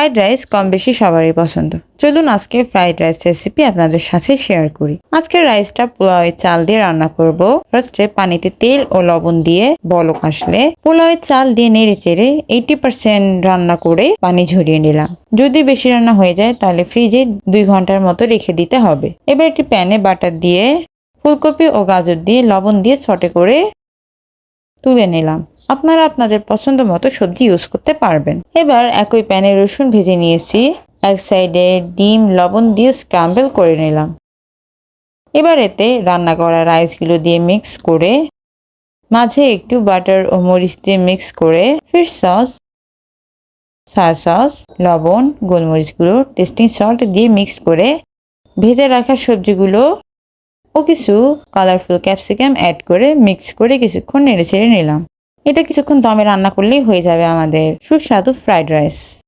Fried rice কম বেশি সবারই পছন্দ। চলুন আজকে ফ্রাইড রাইস রেসিপি আপনাদের সাথে শেয়ার করি। আজকের রাইসটা পোলাওয়ের চাল দিয়ে রান্না করব। ফার্স্টে পানিতে তেল ও লবণ দিয়ে বলক আসলে পোলাওয়ের চাল দিয়ে নেড়ে চেড়ে 80% রান্না করে পানি ঝরিয়ে নিলাম। যদি বেশি রান্না হয়ে যায় তাহলে ফ্রিজে 2 ঘন্টার মতো রেখে দিতে হবে। এবার একটি প্যানে বাটার দিয়ে ফুলকপি ও গাজর দিয়ে লবণ দিয়ে সটে করে তুলে নিলাম। আপনারা আপনাদের পছন্দ মতো সবজি ইউজ করতে পারবেন। এবার একই প্যানে রসুন ভেজে নিয়েছি। এক সাইডে ডিম লবণ দিয়ে স্ক্রাম্বল করে নিলাম। এবার এতে রান্না করা রাইসগুলো দিয়ে মিক্স করে মাঝে একটু বাটার ও মরিচ দিয়ে মিক্স করে ফিশ সস, সয়া সস, লবণ, গোলমরিচ গুঁড়ো, টেস্টিং সল্ট দিয়ে মিক্স করে ভেজে রাখা সবজিগুলো ও কিছু কালারফুল ক্যাপসিকাম অ্যাড করে মিক্স করে কিছুক্ষণ নেড়ে চেড়ে নিলাম। এটা কিছুক্ষণ দমে রান্না করলেই হয়ে যাবে আমাদের সুস্বাদু ফ্রাইড রাইস।